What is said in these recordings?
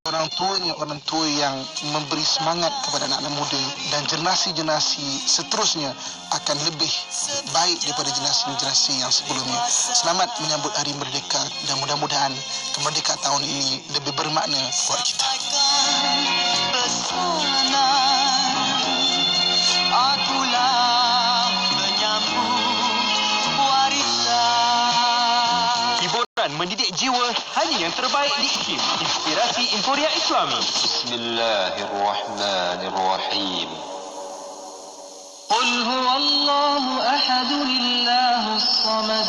orang tua yang memberi semangat kepada anak-anak muda, dan generasi-generasi seterusnya akan lebih baik daripada generasi-generasi yang sebelumnya. Selamat menyambut Hari Merdeka, dan mudah-mudahan kemerdekaan tahun ini lebih bermakna buat kita. Akulah menyambut warisan. Hiburan mendidik jiwa, hanya yang terbaik di IKIM. Inspirasi Inforia Islami. Bismillahirrahmanirrahim. Qul huwallahu ahad, lillahus samad.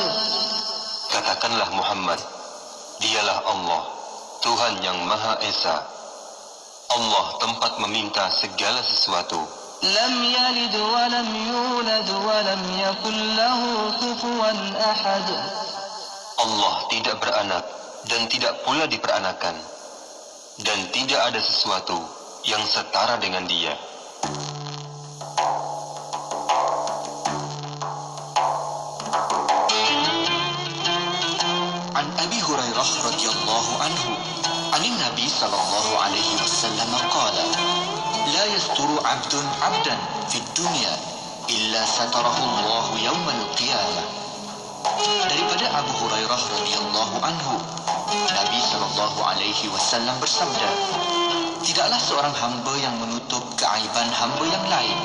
Katakanlah Muhammad, dialah Allah, Tuhan yang Maha Esa. Allah tempat meminta segala sesuatu. Lam yalid wa lam yulad wa lam yakul lahu kufuwan ahad. Allah tidak beranak dan tidak pula diperanakan, dan tidak ada sesuatu yang setara dengan Dia. An Abi Hurairah radhiyallahu anhu, anin Nabi sallallahu alaihi wasallam qala, la yasturu 'abdun 'abdan fid dunya illa satarahu Allah yaumal qiyamah. Daripada Abu Hurairah radhiyallahu anhu, Nabi sallallahu alaihi wasallam bersabda, tidaklah seorang hamba yang menutup keaiban hamba yang lain,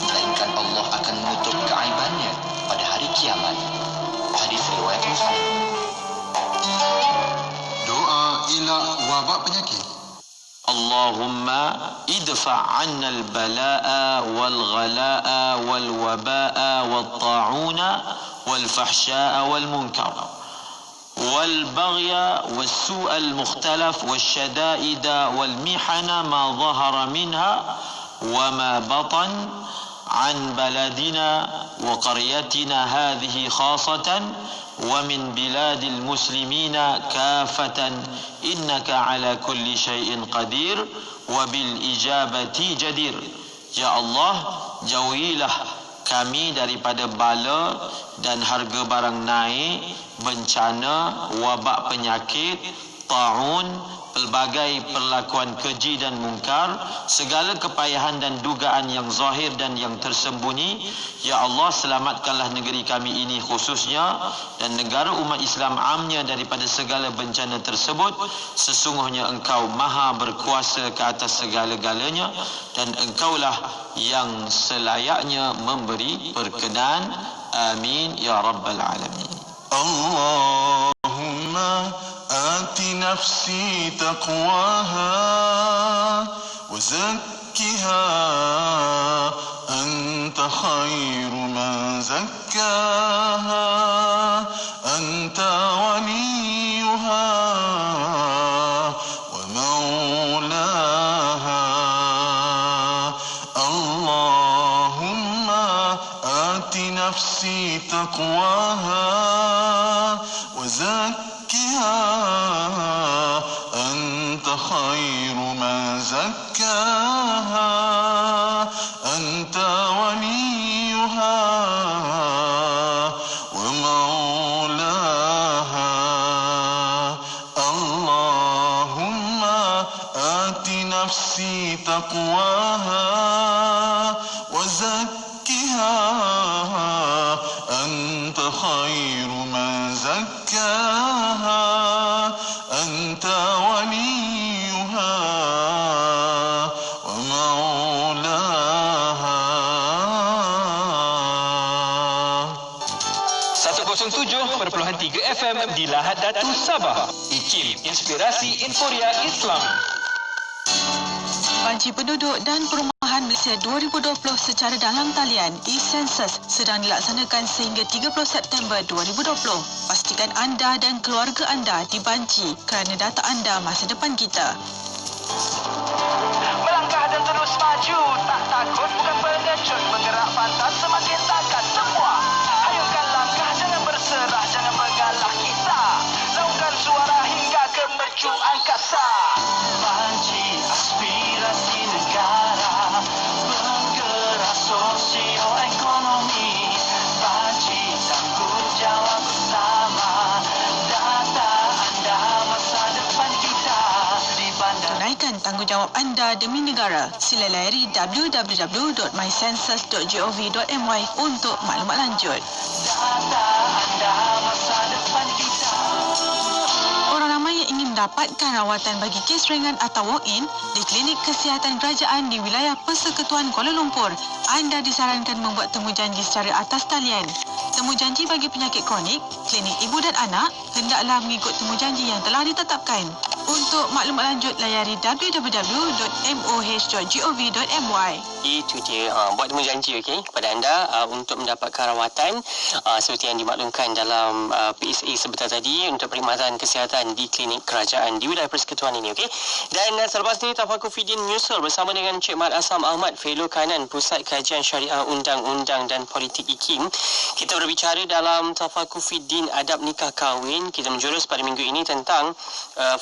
melainkan Allah akan menutup keaibannya pada hari kiamat. Hadis riwayat Muslim. Doa elak wabak penyakit. Allahumma idfa' 'anna al-bala'a wal-ghala'a wal-waba'a wat-ta'una wal-fahsya'a wal-munkar wal-baghya was-su'a al-mukhtalaf wash-shada'ida wal-mihana ma dhahara minha wa ma batan 'an baladina wa qaryatina hadhihi khasatan ومن بلاد المسلمين كافة إنك على كل شيء قدير وبالإجابة جدير. Ya Allah, jauhilah kami daripada bala dan harga barang naik, bencana, wabak penyakit, ta'un, pelbagai perlakuan keji dan mungkar, segala kepayahan dan dugaan yang zahir dan yang tersembunyi. Ya Allah, selamatkanlah negeri kami ini khususnya dan negara umat Islam amnya daripada segala bencana tersebut. Sesungguhnya Engkau maha berkuasa ke atas segala-galanya, dan Engkaulah yang selayaknya memberi perkenan. Amin ya rabbal alamin. Allahumma آت نفسي تقواها وزكها أنت خير من زكاها أنت وليها ومولاها اللهم آت نفسي تقواها وزكها أنت خير من زكاها أنت وليها ومولاها اللهم آت نفسي تقواها وزكها أنت خير من زكاها أنت وليها ومولاها. 107.3 FM di Lahad Datu Sabah. IKIM, Inspirasi Inforia Islam. Banci Penduduk dan Perumahan Malaysia 2020 secara dalam talian e-Census sedang dilaksanakan sehingga 30 September 2020. Pastikan anda dan keluarga anda dibanci kerana data anda masa depan kita. Melangkah dan terus maju, tak takut bukan pengecut, bergerak pantas semakin takkan semua. Hayukan langkah, jangan berserah, jangan mengalah kita. Laungkan suara hingga ke mercu angkasa. Panci aspirasi negara, bergerak sosioekonomi. Panci tanggungjawab bersama, data anda masa depan kita. Di bandar tunaikan tanggungjawab anda demi negara. Sila layari www.mycensus.gov.my untuk maklumat lanjut. Orang ramai yang ingin mendapatkan rawatan bagi kes ringan atau walk-in di klinik kesihatan kerajaan di wilayah Persekutuan Kuala Lumpur, anda disarankan membuat temujanji secara atas talian. Temujanji bagi penyakit kronik, klinik ibu dan anak hendaklah mengikut temujanji yang telah ditetapkan. Untuk maklumat lanjut, layari www.moh.gov.my. Itu dia, buat temujanji kepada anda untuk mendapatkan rawatan seperti yang dimaklumkan dalam PSA sebentar tadi untuk perkhidmatan kesihatan di klinik kerajaan di wilayah persekutuan ini. Dan selepas ini Tafakur Fiddin menyusul bersama dengan Encik Mat Asam Ahmad, Fellow Kanan Pusat Kajian Syariah Undang-Undang dan Politik IKIM. Kita berbicara dalam Tafakur Fiddin Adab Nikah Kahwin. Kita menjurus pada minggu ini tentang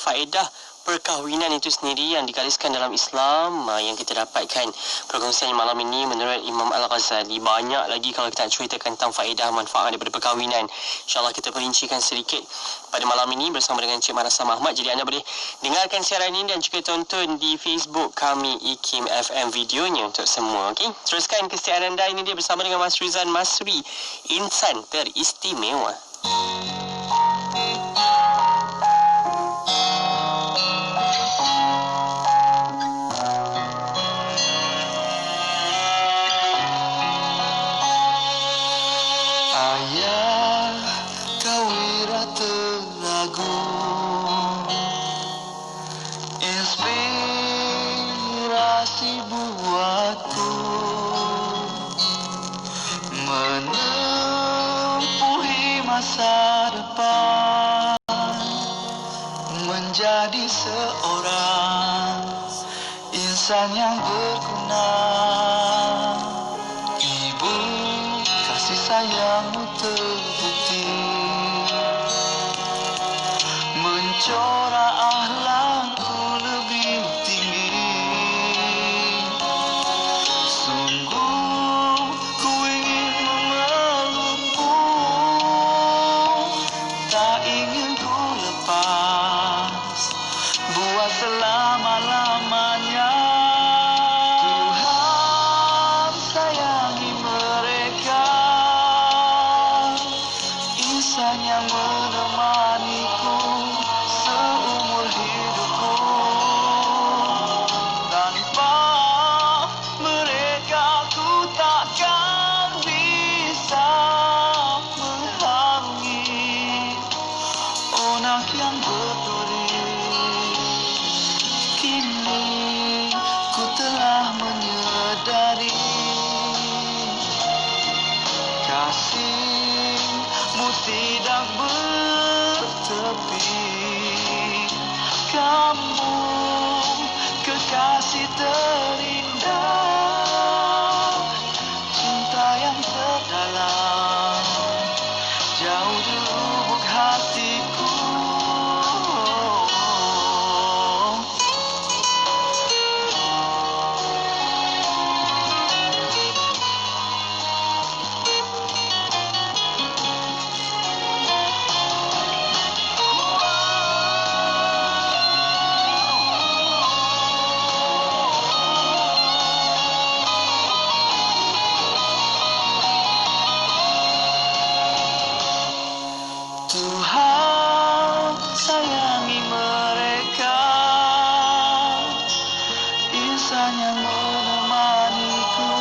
faedah perkahwinan itu sendiri yang digariskan dalam Islam yang kita dapatkan. Perkongsian malam ini menurut Imam Al-Ghazali, banyak lagi kalau kita nak ceritakan tentang faedah manfaat daripada perkahwinan. InsyaAllah kita perincikan sedikit pada malam ini bersama dengan Encik Mat Asam Ahmad. Jadi anda boleh dengarkan siaran ini dan juga tonton di Facebook kami IKIM FM videonya untuk semua. Teruskan kesetiaan anda. Ini dia bersama dengan Mas Rizan Masri, Insan Teristimewa. Inspirasi buatku menempuhi masa depan, menjadi seorang insan yang berguna. Ibu, kasih sayangmu terbukti mencorak akhlakku lebih tinggi. Sungguh ku ingin memelukmu, tak ingin ku lepas buat selama-lamanya. Tuhan sayangi mereka, insan yang menemaniku seumur hidupku. Tanpa mereka ku takkan bisa mengharungi onak yang berduri. Kini ku telah menyadari kasihmu tidak bertepi. Kamu kekasih terindah, cinta yang terdalam, jauh di lubuk hatiku. Tuhan sayangi mereka, insan yang menemaniku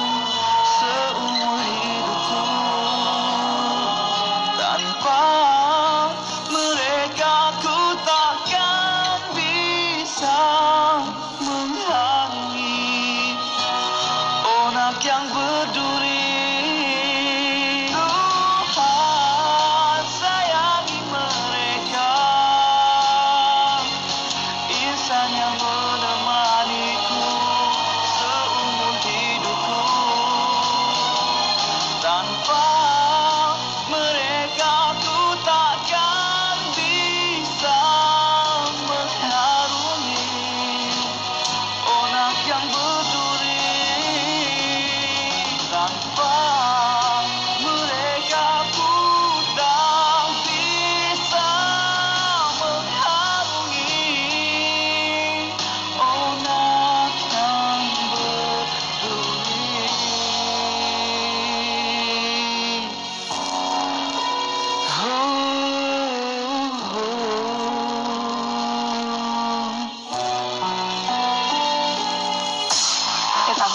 seumur hidupku. Tanpa mereka ku takkan bisa mengharungi onak yang berduri. Tuhan sayangi mereka, insan yang menemaniku seumur hidupku. Tanpa mereka ku takkan bisa mengharungi onak yang berduri. Tanpa mereka ku tak bisa mengharungi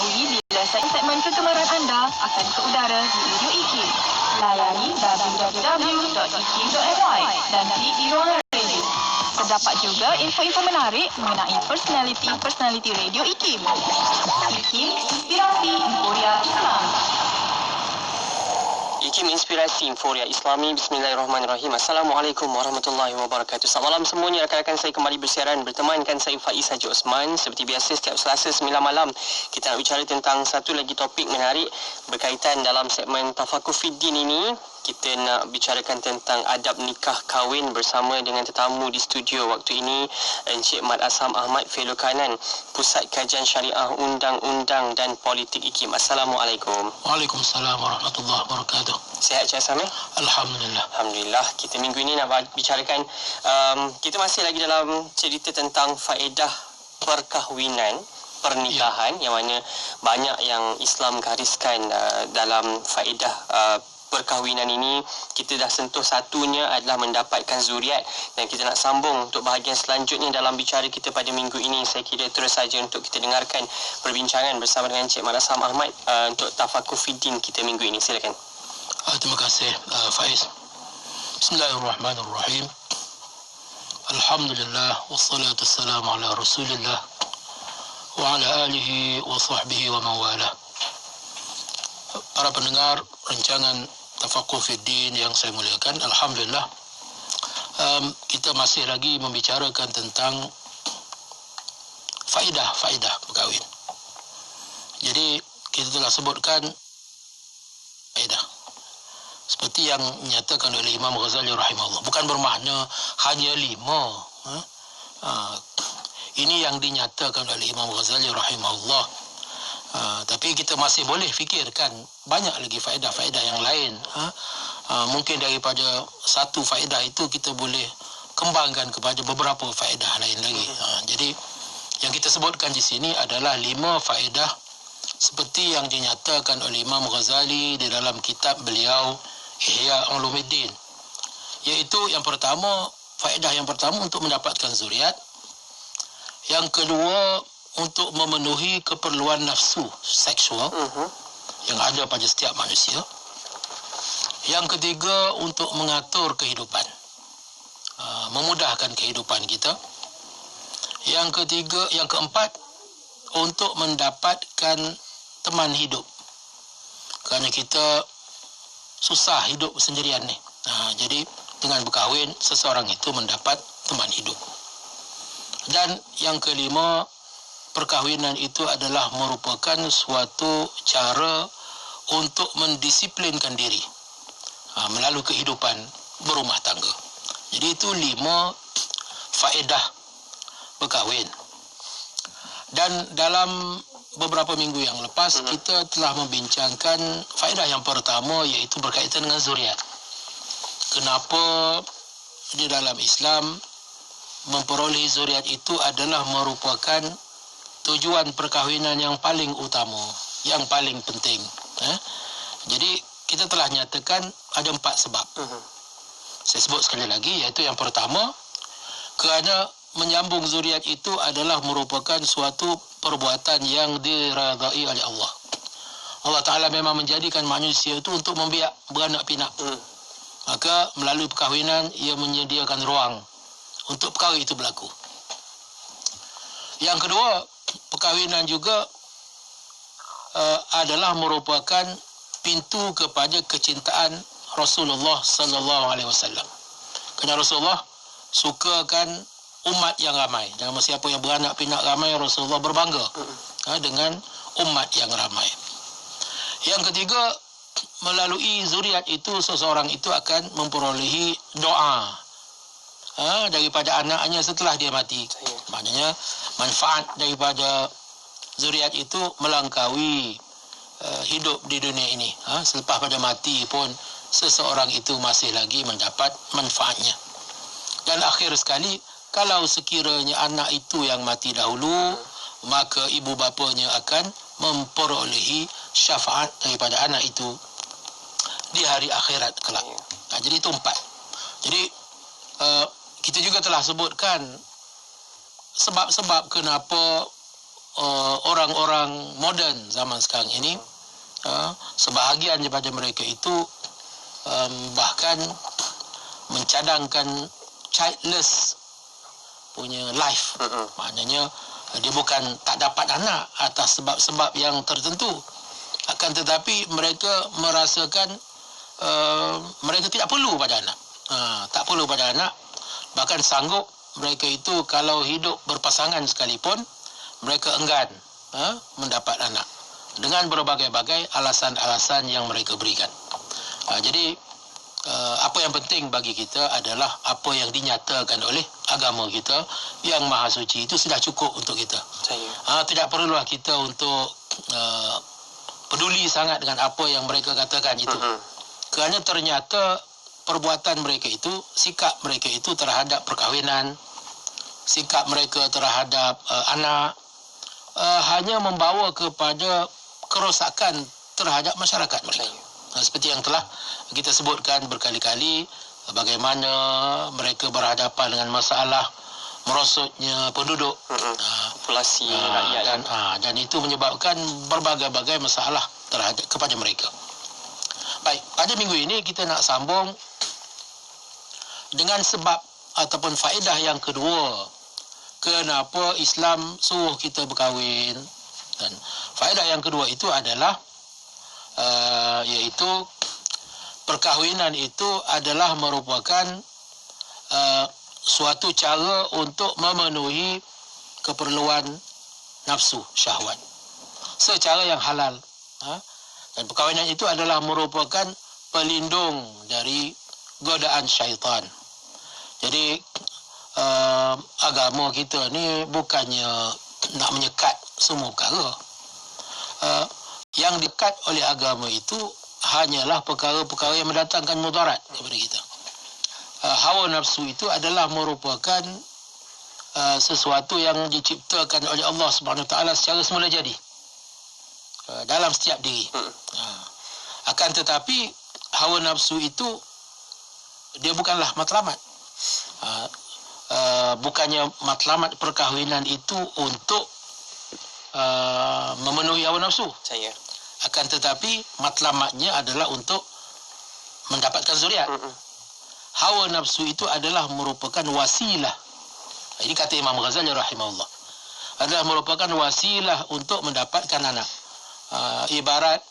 mengetahui bila segmen kegemaran anda akan ke udara di Radio IKIM. Layari www.ikim.my dan klik di ruangan radio. Terdapat juga info-info menarik mengenai personaliti Radio IKIM. IKIM, inspirasi Emporia Islam. IKIM Inspirasi Emporia Islami. Bismillahirrahmanirrahim. Assalamualaikum warahmatullahi wabarakatuh. Selamat malam semuanya. Rakan-rakan saya kembali bersiaran bertemankan saya Faiz Haji Osman. Seperti biasa setiap Selasa 9 malam kita nak bicara tentang satu lagi topik menarik berkaitan dalam segmen Tafakur Fiddin ini. Kita nak bicarakan tentang adab nikah kahwin bersama dengan tetamu di studio waktu ini, Encik Mat Asam Ahmad, Fellow Kanan, Pusat Kajian Syariah Undang-Undang dan Politik IKIM. Assalamualaikum. Waalaikumsalam warahmatullahi wabarakatuh. Sihat Encik Asam? Alhamdulillah. Alhamdulillah. Kita minggu ini nak bicarakan, kita masih lagi dalam cerita tentang faedah perkahwinan, pernikahan, yang mana banyak yang Islam gariskan dalam faedah perkahwinan ini. Kita dah sentuh satunya adalah mendapatkan zuriat, dan kita nak sambung untuk bahagian selanjutnya dalam bicara kita pada minggu ini. Saya kira terus saja untuk kita dengarkan perbincangan bersama dengan Encik Mat Asam Ahmad untuk Tafakur Fiddin kita minggu ini. Silakan. Terima kasih Faiz. Bismillahirrahmanirrahim. Alhamdulillah wassalatu wassalamu ala Rasulillah wa ala alihi wa sahbihi wa mawala. Para pendengar rancangan Tafakur Fiddin yang saya muliakan, alhamdulillah kita masih lagi membicarakan tentang faedah berkahwin. Jadi kita telah sebutkan faedah seperti yang dinyatakan oleh Imam Ghazali rahimahullah. Bukan bermakna hanya 5. Ini yang dinyatakan oleh Imam Ghazali rahimahullah. Tapi kita masih boleh fikirkan banyak lagi faedah-faedah yang lain. Mungkin daripada satu faedah itu kita boleh kembangkan kepada beberapa faedah lain lagi. Jadi yang kita sebutkan di sini adalah 5 faedah seperti yang dinyatakan oleh Imam Ghazali di dalam kitab beliau Ihya Ulumuddin. Iaitu yang pertama, faedah yang pertama untuk mendapatkan zuriat. Yang kedua, untuk memenuhi keperluan nafsu seksual yang ada pada setiap manusia. Yang ketiga, untuk mengatur kehidupan, memudahkan kehidupan kita. Yang keempat, untuk mendapatkan teman hidup, kerana kita susah hidup sendirian ni. Jadi dengan berkahwin, seseorang itu mendapat teman hidup. Dan yang kelima, perkahwinan itu adalah merupakan suatu cara untuk mendisiplinkan diri melalui kehidupan berumah tangga. Jadi itu 5 faedah berkahwin. Dan dalam beberapa minggu yang lepas kita telah membincangkan faedah yang pertama, iaitu berkaitan dengan zuriat. Kenapa di dalam Islam memperoleh zuriat itu adalah merupakan tujuan perkahwinan yang paling utama, yang paling penting. Jadi kita telah nyatakan ada 4 sebab. Saya sebut sekali lagi, iaitu yang pertama, kerana menyambung zuriat itu adalah merupakan suatu perbuatan yang diredai oleh Allah. Allah Ta'ala memang menjadikan manusia itu untuk membiak beranak pinak. Maka melalui perkahwinan ia menyediakan ruang untuk perkara itu berlaku. Yang kedua, perkahwinan juga adalah merupakan pintu kepada kecintaan Rasulullah sallallahu alaihi wasallam. Kerana Rasulullah sukakan umat yang ramai. Dan siapa yang beranak pinak ramai, Rasulullah berbangga dengan umat yang ramai. Yang ketiga, melalui zuriat itu seseorang itu akan memperolehi doa daripada anaknya setelah dia mati. Maknanya manfaat daripada zuriat itu melangkaui hidup di dunia ini. Selepas pada mati pun seseorang itu masih lagi mendapat manfaatnya. Dan akhir sekali, kalau sekiranya anak itu yang mati dahulu, maka ibu bapanya akan memperolehi syafaat daripada anak itu di hari akhirat kelak. Jadi itu 4. Jadi kita juga telah sebutkan sebab-sebab kenapa orang-orang moden zaman sekarang ini, sebahagian daripada mereka itu bahkan mencadangkan childless punya life. Maknanya dia bukan tak dapat anak atas sebab-sebab yang tertentu, akan tetapi mereka merasakan mereka tidak perlu pada anak. Tak perlu pada anak, bahkan sanggup mereka itu kalau hidup berpasangan sekalipun mereka enggan mendapat anak dengan berbagai-bagai alasan-alasan yang mereka berikan. Jadi apa yang penting bagi kita adalah apa yang dinyatakan oleh agama kita yang maha suci itu sudah cukup untuk kita. Tidak perlulah kita untuk peduli sangat dengan apa yang mereka katakan itu. Kerana ternyata perbuatan mereka itu, sikap mereka itu terhadap perkahwinan, sikap mereka terhadap anak hanya membawa kepada kerosakan terhadap masyarakat mereka. Seperti yang telah kita sebutkan berkali-kali, bagaimana mereka berhadapan dengan masalah merosotnya penduduk, populasi rakyat, dan itu menyebabkan berbagai-bagai masalah terhadap kepada mereka. Baik, pada minggu ini kita nak sambung dengan sebab ataupun faedah yang kedua, kenapa Islam suruh kita berkahwin. Dan faedah yang kedua itu adalah iaitu perkahwinan itu adalah merupakan suatu cara untuk memenuhi keperluan nafsu syahwat secara yang halal. Dan perkahwinan itu adalah merupakan pelindung dari godaan syaitan. Jadi agama kita ni bukannya nak menyekat semua perkara. Yang dekat oleh agama itu hanyalah perkara-perkara yang mendatangkan mudarat kepada kita. Hawa nafsu itu adalah merupakan sesuatu yang diciptakan oleh Allah Subhanahu Wa Taala secara semula jadi dalam setiap diri. Akan tetapi hawa nafsu itu dia bukanlah matlamat. Bukannya matlamat perkahwinan itu untuk memenuhi hawa nafsu. Akan tetapi matlamatnya adalah untuk mendapatkan zuriat. Hawa nafsu itu adalah merupakan wasilah. Ini kata Imam Ghazali rahimahullah. Adalah merupakan wasilah untuk mendapatkan anak. Ibarat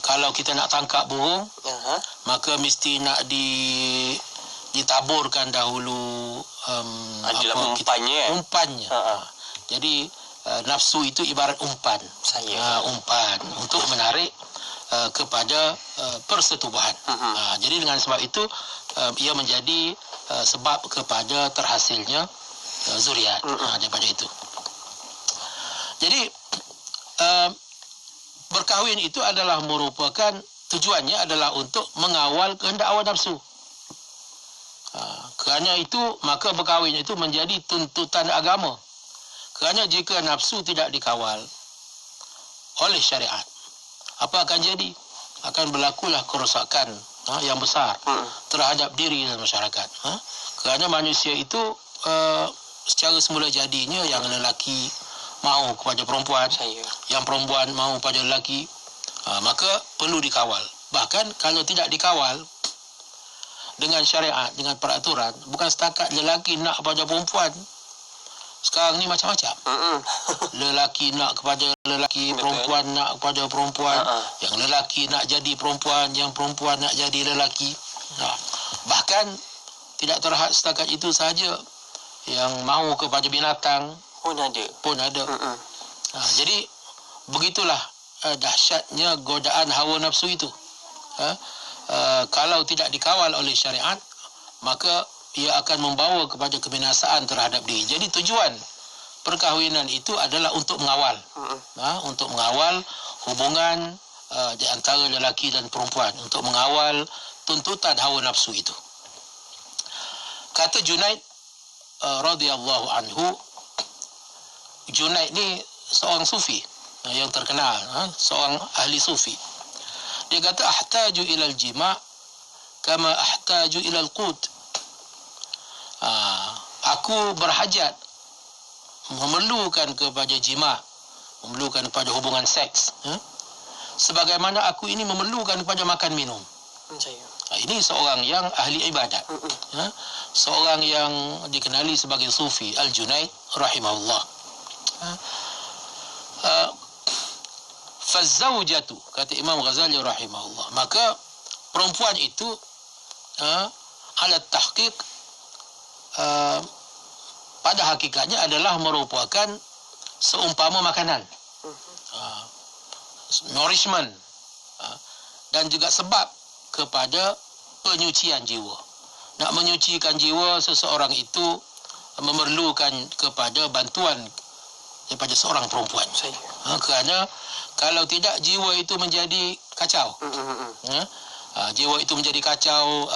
kalau kita nak tangkap burung, maka mesti nak ditaburkan dahulu umpannya. Jadi nafsu itu ibarat umpan. Umpan untuk menarik kepada persetubuhan. Jadi dengan sebab itu ia menjadi sebab kepada terhasilnya zuriat daripada itu. Jadi berkahwin itu adalah merupakan tujuannya adalah untuk mengawal kehendak hawa nafsu. Kerana itu maka berkahwin itu menjadi tuntutan agama. Kerana jika nafsu tidak dikawal oleh syariat, apa akan jadi? Akan berlakulah kerosakan yang besar terhadap diri dan masyarakat. Kerana manusia itu secara semula jadinya yang lelaki mahu kepada perempuan, yang perempuan mahu pada lelaki, maka perlu dikawal. Bahkan kalau tidak dikawal dengan syariat, dengan peraturan, bukan setakat lelaki nak kepada perempuan. Sekarang ni macam-macam. Lelaki nak kepada lelaki, perempuan nak kepada perempuan, yang lelaki nak jadi perempuan, yang perempuan nak jadi lelaki. Bahkan tidak terhad setakat itu sahaja, yang mahu kepada binatang pun ada. Jadi begitulah dahsyatnya godaan hawa nafsu itu. Kalau tidak dikawal oleh syariat, maka ia akan membawa kepada kebinasaan terhadap diri. Jadi tujuan perkahwinan itu adalah untuk mengawal, untuk mengawal hubungan di antara lelaki dan perempuan, untuk mengawal tuntutan hawa nafsu itu. Kata Junaid radhiyallahu anhu, Junaid ni seorang sufi yang terkenal, seorang ahli sufi. Dia kata ahtaju ila al-jima' kama ahtaju ila al-qut. Aku berhajat memerlukan kepada jima', memerlukan kepada hubungan seks, sebagaimana aku ini memerlukan kepada makan minum. Ini seorang yang ahli ibadat, seorang yang dikenali sebagai sufi, Al-Junaid rahimahullah. Fazzaujatu, kata Imam Ghazali rahimahullah, maka perempuan itu ala tahqiq, pada hakikatnya adalah merupakan seumpama makanan, nourishment, dan juga sebab kepada penyucian jiwa. Nak menyucikan jiwa seseorang itu memerlukan kepada bantuan daripada seorang perempuan. Kerana kalau tidak, jiwa itu menjadi kacau. Jiwa itu menjadi kacau,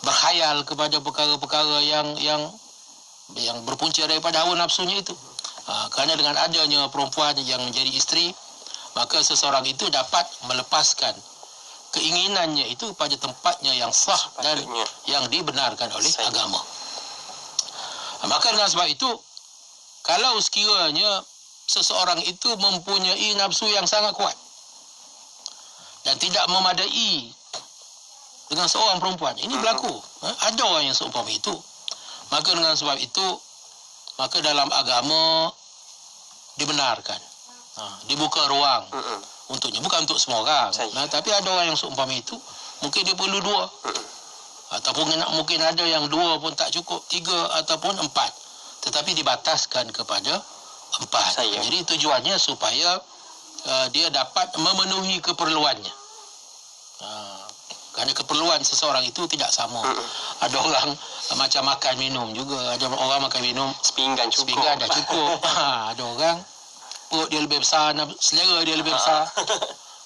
berkhayal kepada perkara-perkara yang berpunca daripada hawa nafsunya itu. Kerana dengan adanya perempuan yang menjadi isteri, maka seseorang itu dapat melepaskan keinginannya itu pada tempatnya yang sah dan yang dibenarkan oleh agama. Maka dengan sebab itu, kalau sekiranya seseorang itu mempunyai nafsu yang sangat kuat dan tidak memadai dengan seorang perempuan, ini berlaku. Ada orang yang seumpama itu. Maka dengan sebab itu, maka dalam agama dibenarkan, dibuka ruang untuknya, bukan untuk semua orang. Tapi ada orang yang seumpama itu, mungkin dia perlu 2, ataupun mungkin ada yang 2 pun tak cukup, 3 ataupun 4, tetapi dibataskan kepada 4. Jadi tujuannya supaya dia dapat memenuhi keperluannya. Kerana keperluan seseorang itu tidak sama. Ada orang macam makan minum juga, ada orang makan minum sepinggan dah cukup. Ada orang perut dia lebih besar, selera dia lebih besar,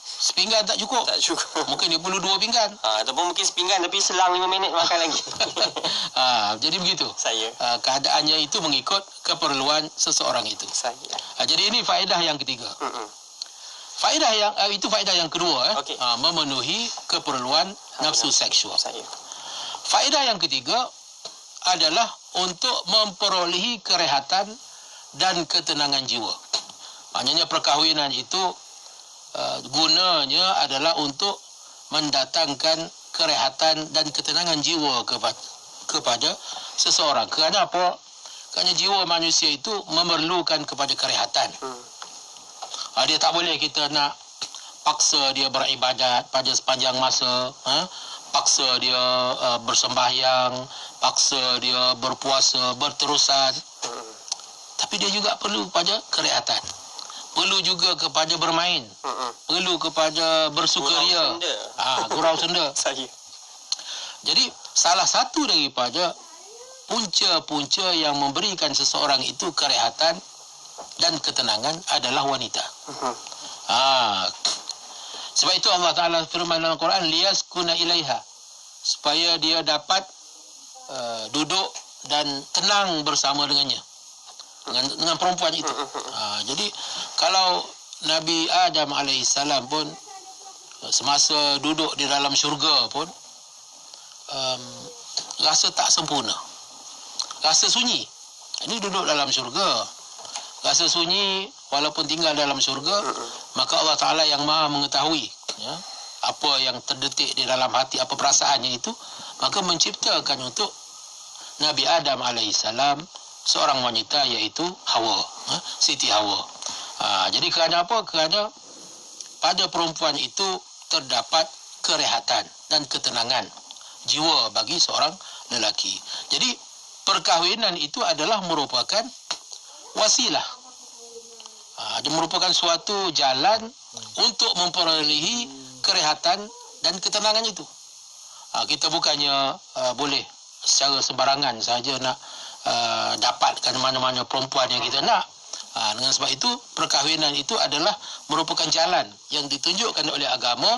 sepinggan tak cukup. Mungkin dia perlu 2 pinggan. Ataupun mungkin sepinggan tapi selang 5 minit makan lagi. Jadi begitu. Keadaannya itu mengikut keperluan seseorang itu. Jadi ini faedah yang ketiga. Faedah yang itu faedah yang kedua, memenuhi keperluan nafsu seksual. Faedah yang ketiga adalah untuk memperolehi kerehatan dan ketenangan jiwa. Maknanya perkahwinan itu gunanya adalah untuk mendatangkan kerehatan dan ketenangan jiwa kepada seseorang. Kerana apa? Kerana jiwa manusia itu memerlukan kepada kerehatan. Dia tak boleh kita nak paksa dia beribadat pada sepanjang masa, paksa dia bersembahyang, paksa dia berpuasa berterusan. Tapi dia juga perlu kepada kerehatan, perlu juga kepada bermain, perlu kepada bersukaria, gurau senda. Jadi salah satu daripada punca-punca yang memberikan seseorang itu kerehatan dan ketenangan adalah wanita. Sebab itu Allah Ta'ala firman dalam Quran, liyaskuna ilaiha, supaya dia dapat duduk dan tenang bersama dengannya, dengan perempuan itu. Jadi kalau Nabi Adam alaihissalam pun semasa duduk di dalam syurga pun rasa tak sempurna, rasa sunyi. Ini duduk dalam syurga, rasa sunyi walaupun tinggal dalam syurga. Maka Allah Ta'ala yang maha mengetahui apa yang terdetik di dalam hati, apa perasaannya itu, maka menciptakan untuk Nabi Adam alaihissalam seorang wanita, iaitu Hawa, Siti Hawa. Jadi kerana apa? Kerana pada perempuan itu terdapat kerehatan dan ketenangan jiwa bagi seorang lelaki. Jadi perkahwinan itu adalah merupakan wasilah, dia merupakan suatu jalan untuk memperolehi kerehatan dan ketenangan itu. Kita bukannya boleh secara sembarangan saja nak dapatkan mana-mana perempuan yang kita nak. Dengan sebab itu, perkahwinan itu adalah merupakan jalan yang ditunjukkan oleh agama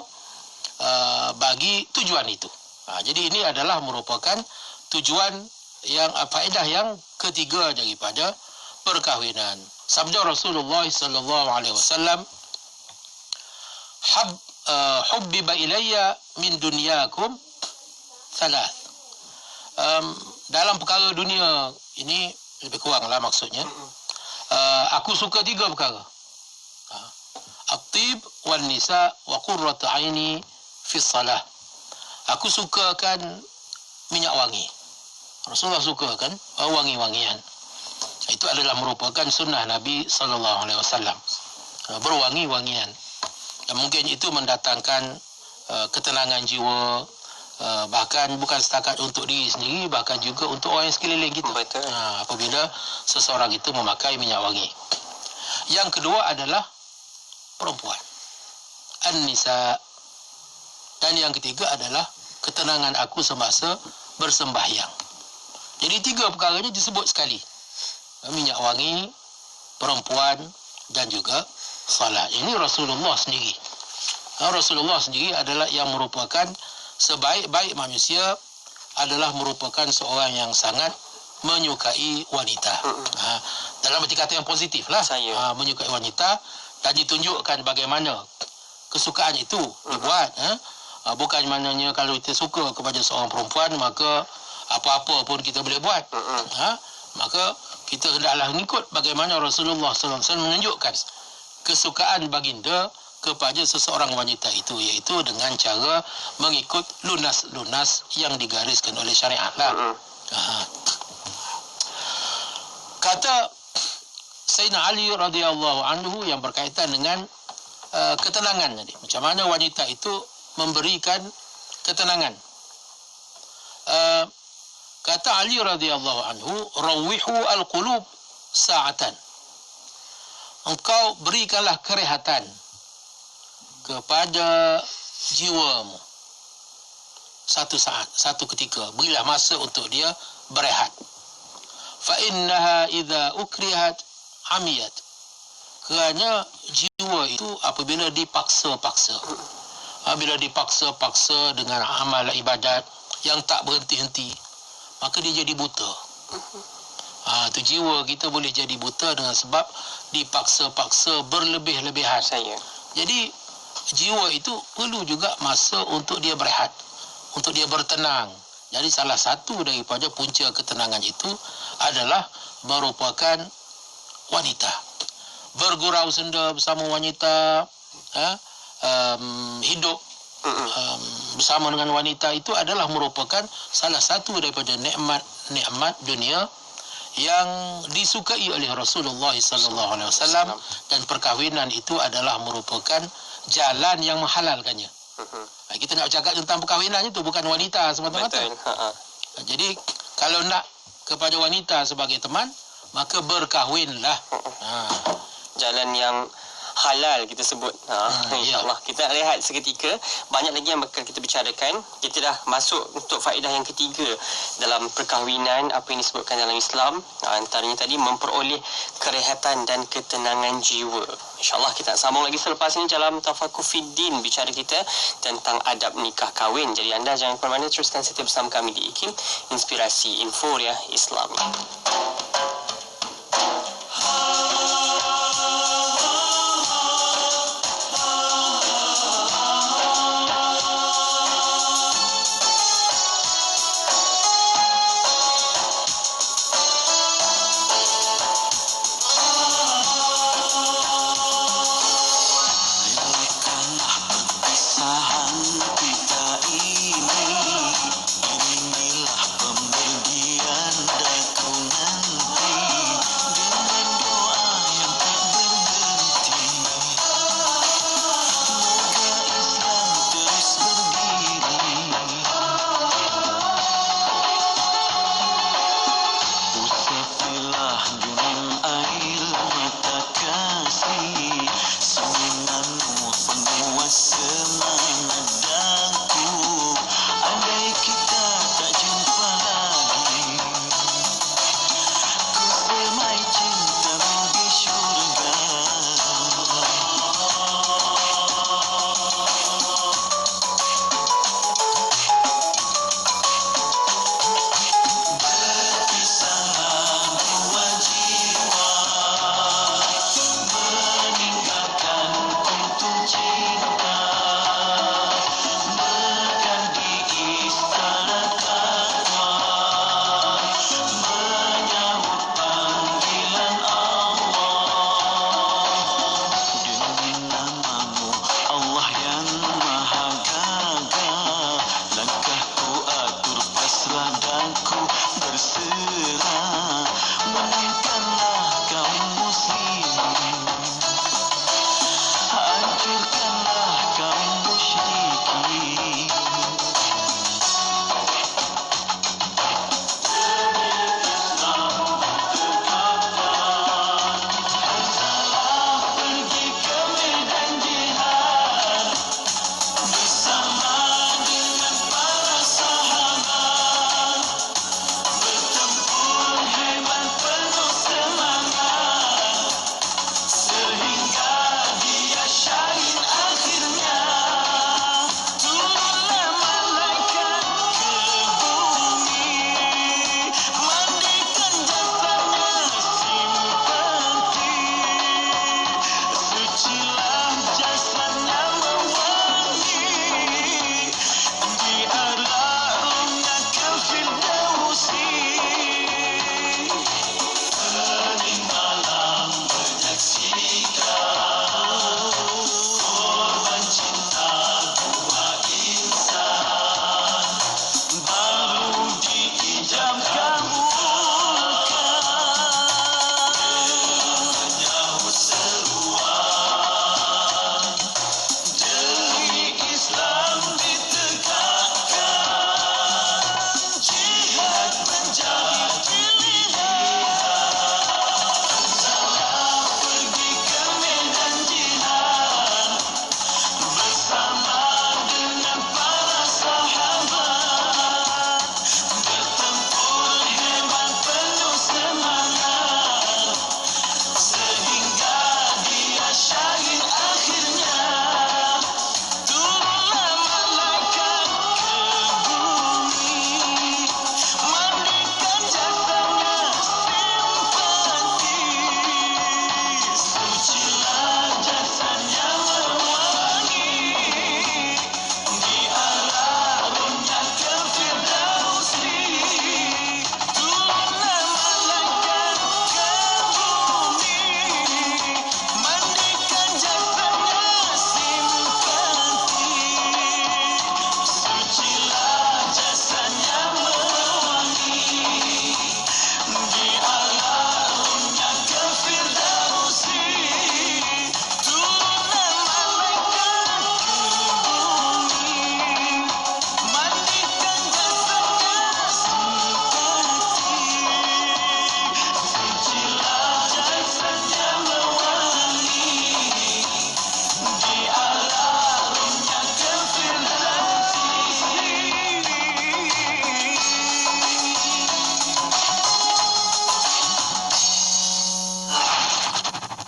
bagi tujuan itu. Jadi ini adalah merupakan tujuan yang faedah yang ketiga daripada perkahwinan. Sabda Rasulullah sallallahu alaihi wasallam, hubbiba ilayya min dunyakum thalath. Dalam perkara dunia ini Lebih kurang lah maksudnya. Aku suka 3 perkara. At-tib wan nisa wa qurratu aini fi salah. Aku sukakan minyak wangi. Rasulullah sukakan wangi-wangian. Itu adalah merupakan sunnah Nabi sallallahu alaihi wasallam. Berwangi-wangian. Dan mungkin itu mendatangkan ketenangan jiwa, bahkan bukan setakat untuk diri sendiri, bahkan juga untuk orang yang sekeliling kita. Betul. Apabila seseorang itu memakai minyak wangi. Yang kedua adalah perempuan, an-nisa. Dan yang ketiga adalah ketenangan aku semasa bersembahyang. Jadi 3 perkara ini disebut sekali. Minyak wangi, perempuan dan juga salat. Ini Rasulullah sendiri. Rasulullah sendiri adalah yang merupakan sebaik-baik manusia, adalah merupakan seorang yang sangat menyukai wanita. Dalam arti kata yang positif lah. Menyukai wanita dan ditunjukkan bagaimana kesukaan itu dibuat. Bukan maknanya kalau kita suka kepada seorang perempuan maka apa-apa pun kita boleh buat. Maka kita hendaklah mengikut bagaimana Rasulullah SAW menunjukkan kesukaan baginda kepada seseorang wanita itu, iaitu dengan cara mengikut lunas-lunas yang digariskan oleh syariat lah. Kata Sayyidina Ali radhiyallahu anhu yang berkaitan dengan ketenangan tadi. Macam mana wanita itu memberikan ketenangan. Kata Ali radhiyallahu anhu, rawihu al-qulub sa'atan. Engkau berikanlah kerehatan kepada jiwamu. Satu saat, satu ketika, berilah masa untuk dia berehat. Fa innaha idza ukrihat amiyat. Kerana jiwa itu apabila dipaksa-paksa, bila dipaksa-paksa dengan amal ibadat yang tak berhenti-henti, maka dia jadi buta. Tu jiwa kita boleh jadi buta dengan sebab dipaksa-paksa berlebih-lebihan. Jadi jiwa itu perlu juga masa untuk dia berehat, untuk dia bertenang. Jadi salah satu daripada punca ketenangan itu adalah merupakan wanita. Bergurau senda bersama wanita, hidup bersama dengan wanita itu adalah merupakan salah satu daripada nikmat dunia yang disukai oleh Rasulullah SAW, dan perkahwinan itu adalah merupakan jalan yang menghalalkannya. Kita nak cakap tentang perkahwinan itu, bukan wanita semata-mata. Jadi kalau nak kepada wanita sebagai teman, maka berkahwinlah. Jalan yang halal kita sebut. InsyaAllah. Kita rehat seketika. Banyak lagi yang bakal kita bicarakan. Kita dah masuk untuk faedah yang ketiga dalam perkahwinan, apa yang disebutkan dalam Islam. Antaranya tadi memperoleh kerehatan dan ketenangan jiwa. InsyaAllah kita sambung lagi selepas ini dalam Tafakuh Fiddin, bicara kita tentang adab nikah kahwin. Jadi anda jangan ke mana-mana, teruskan setia bersama kami di IKIM, Inspirasi Inforia Islam. Inilah pembagian dan kau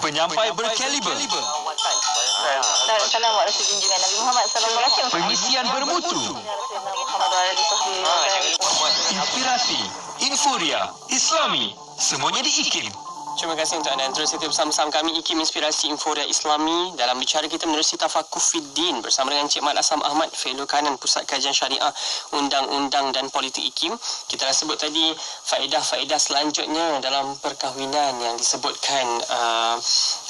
penyampai berkaliber, Salam warahmatullahi junjungan Nabi Muhammad sallallahu alaihi wasallam. pengisian bermutu, inspirasi, inforia, Islami, semuanya di IKIM. Terima kasih untuk anda yang terus setia bersama-sama kami IKIM Inspirasi Inforia Islami dalam bicara kita menerusi Tafakuh Fiddin bersama dengan Cik Mat Asam Ahmad, Fellow Kanan Pusat Kajian Syariah Undang-Undang dan Politik IKIM. Kita dah sebut tadi faedah-faedah selanjutnya dalam perkahwinan yang disebutkan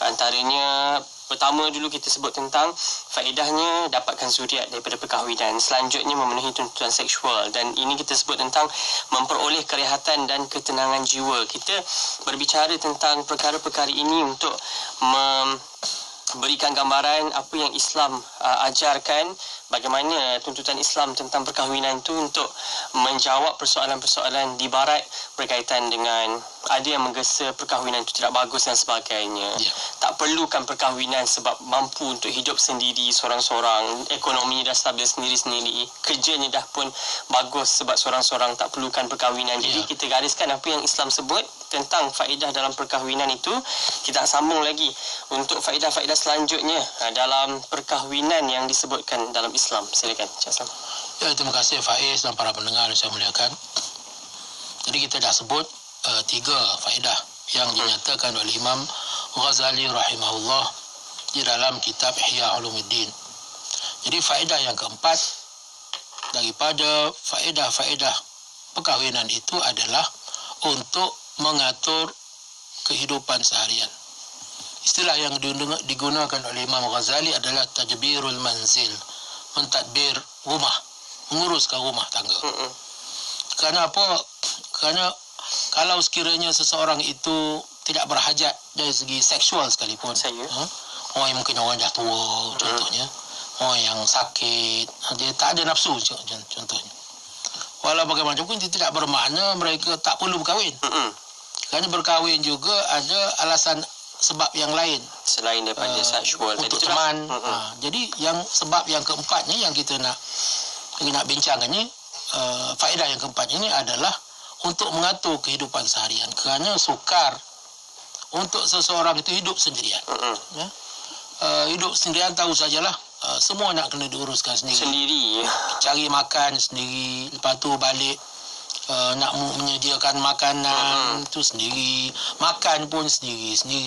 antaranya pertama dulu kita sebut tentang faedahnya dapatkan zuriat daripada perkahwinan. Selanjutnya memenuhi tuntutan seksual dan ini kita sebut tentang memperoleh kerehatan dan ketenangan jiwa. Kita berbicara tentang perkara-perkara ini untuk memberikan gambaran apa yang Islam ajarkan, bagaimana tuntutan Islam tentang perkahwinan itu untuk menjawab persoalan-persoalan di barat berkaitan dengan ada yang menggesa perkahwinan itu tidak bagus dan sebagainya. Tak perlukan perkahwinan sebab mampu untuk hidup sendiri seorang-seorang, ekonomi dah stabil sendiri-sendiri, kerjanya dah pun bagus sebab seorang-seorang tak perlukan perkahwinan. Jadi kita gariskan apa yang Islam sebut tentang faedah dalam perkahwinan itu. Kita sambung lagi untuk faedah-faedah selanjutnya dalam perkahwinan yang disebutkan dalam Islam. Silakan Cik Aslam. Ya, terima kasih Faiz dan para pendengar yang saya muliakan. Jadi kita dah sebut 3 faedah yang dinyatakan oleh Imam Ghazali rahimahullah di dalam kitab Ihya Ulumuddin. Jadi faedah yang keempat daripada faedah-faedah perkahwinan itu adalah untuk mengatur kehidupan seharian. Istilah yang digunakan oleh Imam Ghazali adalah tajbirul manzil, mentadbir rumah, menguruskan rumah tangga. Kerana apa? Kerana kalau sekiranya seseorang itu tidak berhajat dari segi seksual sekalipun, orang yang mungkin orang dah tua contohnya, orang yang sakit, dia tak ada nafsu contohnya, walau bagaimanapun dia tidak bermakna mereka tak perlu berkahwin. Kerana berkahwin juga ada alasan sebab yang lain selain daripada seksual untuk teman. Jadi yang sebab yang keempatnya yang kita nak bincangkan ni, faedah yang keempat ini adalah untuk mengatur kehidupan seharian. Kerana sukar untuk seseorang itu hidup sendirian. Hidup sendirian tahu sajalah, semua nak kena diuruskan sendiri. Cari makan sendiri, lepas tu balik nak menyediakan makanan itu sendiri, makan pun sendiri.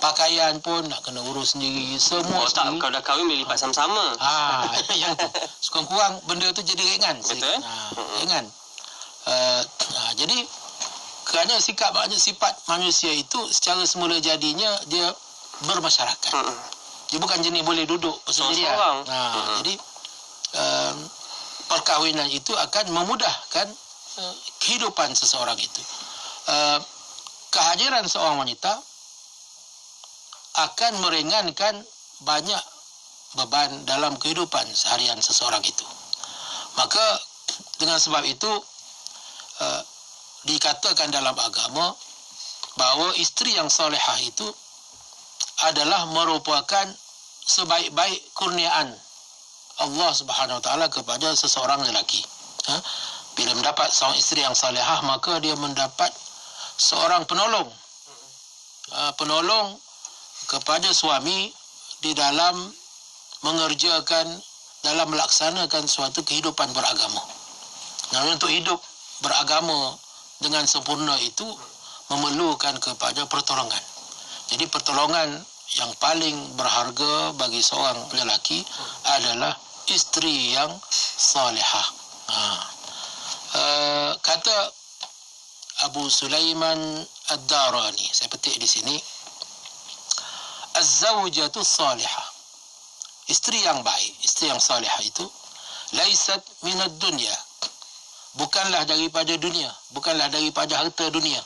Pakaian pun nak kena urus sendiri, semua sendiri. Kau dah kahwin boleh lipat sama-sama. Yang tu sekurang-kurang benda tu jadi ringan. Betul. Ringan. Jadi kerana sifat manusia itu secara semula jadinya dia bermasyarakat. Dia bukan jenis boleh duduk bersendirian. Jadi perkahwinan itu akan memudahkan kehidupan seseorang itu. Kehadiran seorang wanita akan meringankan banyak beban dalam kehidupan seharian seseorang itu. Maka dengan sebab itu dikatakan dalam agama bahawa isteri yang salihah itu adalah merupakan sebaik-baik kurniaan Allah Subhanahu Wa Taala kepada seseorang lelaki. Bila mendapat seorang isteri yang salihah, maka dia mendapat seorang penolong. Penolong kepada suami di dalam mengerjakan, dalam melaksanakan suatu kehidupan beragama. Namun untuk hidup beragama dengan sempurna itu memerlukan kepada pertolongan. Jadi pertolongan yang paling berharga bagi seorang lelaki adalah isteri yang salihah. Kata Abu Sulaiman Ad-Darani, saya petik di sini, az-zawjatu salihah, isteri yang baik, isteri yang salihah itu laisat minad dunya, bukanlah daripada dunia, bukanlah daripada harta dunia.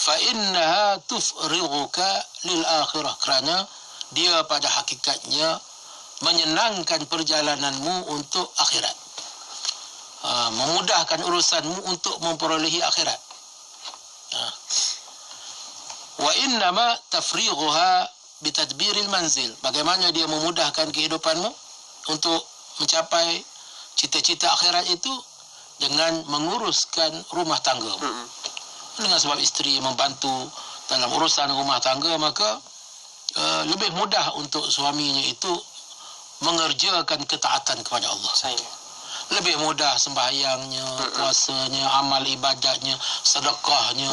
Fa innaha tufrighuka lil akhirah, kerana dia pada hakikatnya menyenangkan perjalananmu untuk akhirat, memudahkan urusanmu untuk memperolehi akhirat. Wa innama tafrighuha bitadbiril manzil, bagaimana dia memudahkan kehidupanmu untuk mencapai cita-cita akhirat itu dengan menguruskan rumah tangga. Dengan sebab isteri membantu dalam urusan rumah tangga, maka lebih mudah untuk suaminya itu mengerjakan ketaatan kepada Allah. Lebih mudah sembahyangnya, puasanya, amal ibadatnya, sedekahnya,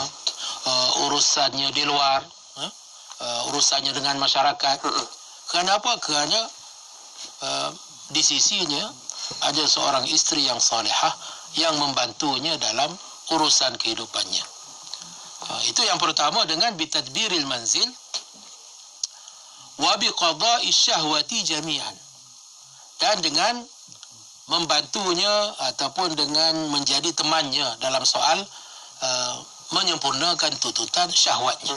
urusannya di luar, urusannya dengan masyarakat. Kenapa? Kerana di sisinya ada seorang isteri yang salihah yang membantunya dalam urusan kehidupannya. Itu yang pertama, dengan bitadbiril manzil wa biqada'i syahwati jami'an, dan dengan membantunya ataupun dengan menjadi temannya dalam soal menyempurnakan tuntutan syahwatnya.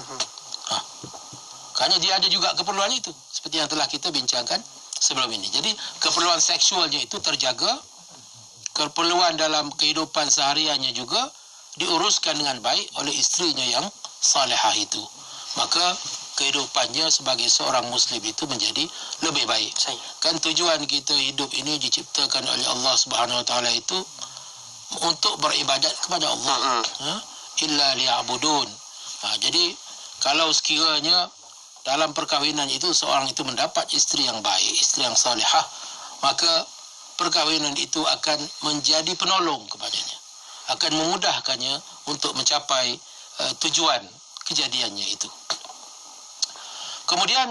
Kerana dia ada juga keperluan itu, seperti yang telah kita bincangkan sebelum ini. Jadi keperluan seksualnya itu terjaga, keperluan dalam kehidupan sehariannya juga diuruskan dengan baik oleh isterinya yang salihah itu. Maka kehidupannya sebagai seorang Muslim itu menjadi lebih baik. Kan tujuan kita hidup ini diciptakan oleh Allah Subhanahu Wa Taala itu untuk beribadat kepada Allah. Illa liya'budun. Jadi kalau sekiranya dalam perkahwinan itu seorang itu mendapat isteri yang baik, isteri yang salihah, maka perkahwinan itu akan menjadi penolong kepadanya, akan memudahkannya untuk mencapai tujuan kejadiannya itu. Kemudian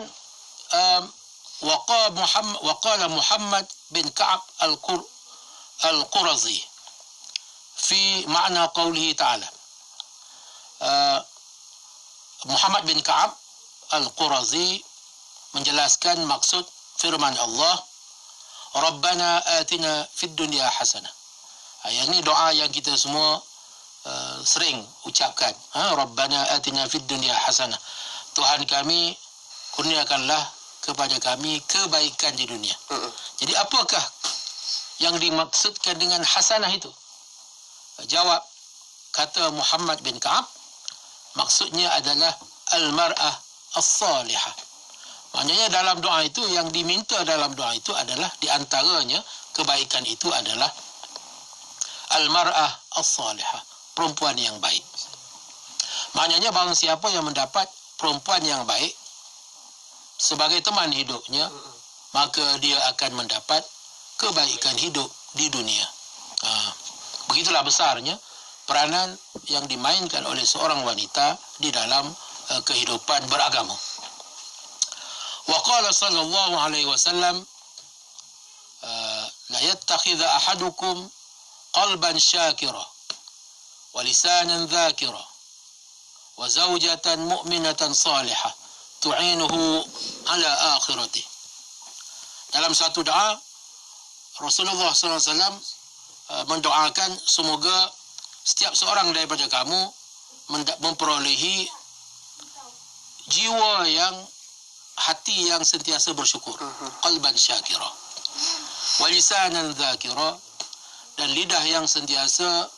waqala Muhammad bin Ka'ab al-Qurazi fi makna qawlihi ta'ala. Muhammad bin Ka'ab al-Qurazi menjelaskan maksud firman Allah, Rabbana atina fid dunya hasanah. Yang ini doa yang kita semua sering ucapkan. Rabbana atina fid dunya hasanah. Tuhan kami, kurniakanlah kepada kami kebaikan di dunia. Jadi apakah yang dimaksudkan dengan hasanah itu? Jawab kata Muhammad bin Ka'ab, maksudnya adalah al-mar'ah as-salihah. Maknanya dalam doa itu, yang diminta dalam doa itu adalah, diantaranya kebaikan itu adalah al-mar'ah as-salihah, perempuan yang baik. Maknanya barang siapa yang mendapat perempuan yang baik sebagai teman hidupnya, maka dia akan mendapat kebaikan hidup di dunia. Begitulah besarnya peranan yang dimainkan oleh seorang wanita di dalam kehidupan beragama. Wa qala sallallahu alaihi wasallam, la yattakhidha ahadukum qalban syakira wa lisanan dhakira wa zawjatan mu'minatan salihah tu'inuhu ala akhirati. Dalam satu doa Rasulullah SAW mendoakan semoga setiap seorang daripada kamu memperolehi jiwa yang, hati yang sentiasa bersyukur, qalban syakira, wa lisanan dzakira, dan lidah yang sentiasa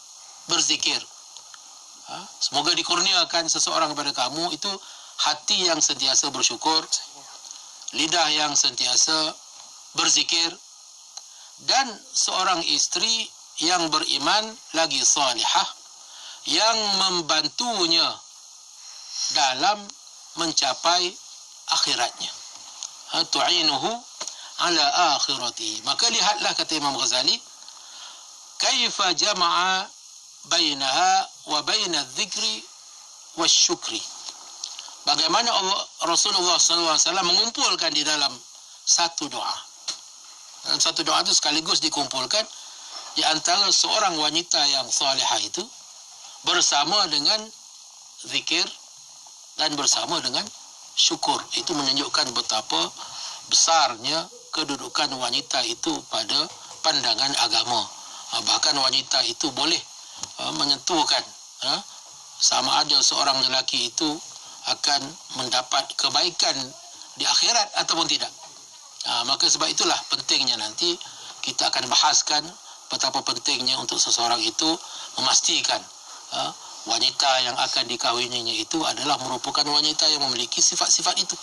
berzikir. Semoga dikurniakan seseorang kepada kamu itu hati yang sentiasa bersyukur, lidah yang sentiasa berzikir, dan seorang isteri yang beriman lagi salihah yang membantunya dalam mencapai akhiratnya. Tu'inuhu ala akhirati. Maka lihatlah, kata Imam Ghazali, kaifa jama'a bainaha wa baina dzikri wasyukri. Bagaimana Rasulullah SAW mengumpulkan di dalam satu doa. Dalam satu doa itu sekaligus dikumpulkan di antara seorang wanita yang salihah itu bersama dengan zikir dan bersama dengan syukur. Itu menunjukkan betapa besarnya kedudukan wanita itu pada pandangan agama. Bahkan wanita itu boleh menentukan sama ada seorang lelaki itu akan mendapat kebaikan di akhirat ataupun tidak. Maka sebab itulah pentingnya nanti kita akan bahaskan betapa pentingnya untuk seseorang itu memastikan wanita yang akan dikahwininya itu adalah merupakan wanita yang memiliki sifat-sifat itu.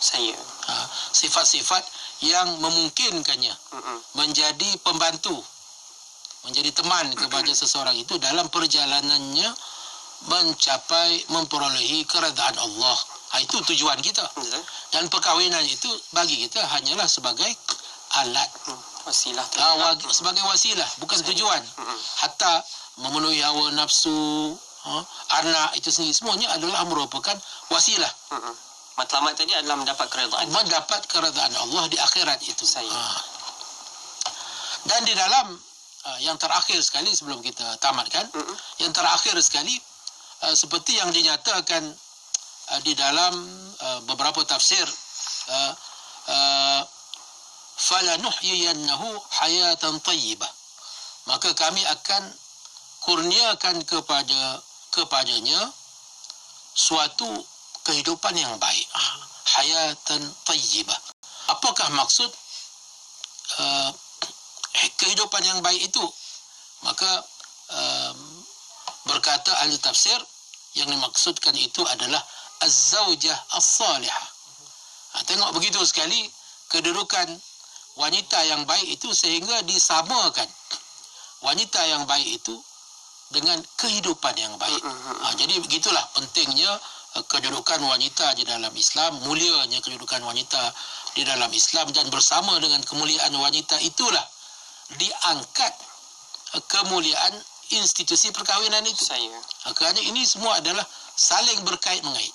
Sifat-sifat yang memungkinkannya menjadi pembantu, menjadi teman kepada seseorang itu dalam perjalanannya mencapai, memperolehi keredaan Allah Itu tujuan kita. Dan perkahwinan itu bagi kita hanyalah sebagai alat, wasilah, sebagai wasilah, bukan tujuan. Hatta memenuhi hawa nafsu, anak itu sendiri, semuanya adalah merupakan wasilah. Matlamat tadi adalah mendapat keredaan Allah di akhirat itu. Dan di dalam yang terakhir sekali sebelum kita tamatkan, yang terakhir sekali seperti yang dinyatakan di dalam beberapa tafsir, falanuhyiyannahu hayatan tayyibah, maka kami akan kurniakan kepadanya suatu kehidupan yang baik. Hayatan tayyibah. Apakah maksud kehidupan yang baik itu? Maka berkata ahli tafsir, yang dimaksudkan itu adalah az-zawjah as-salihah. Tengok begitu sekali kedudukan wanita yang baik itu, sehingga disamakan wanita yang baik itu dengan kehidupan yang baik. Jadi begitulah pentingnya kedudukan wanita di dalam Islam, mulianya kedudukan wanita di dalam Islam, dan bersama dengan kemuliaan wanita itulah diangkat kemuliaan institusi perkahwinan itu. Kerana ini semua adalah saling berkait-mengait.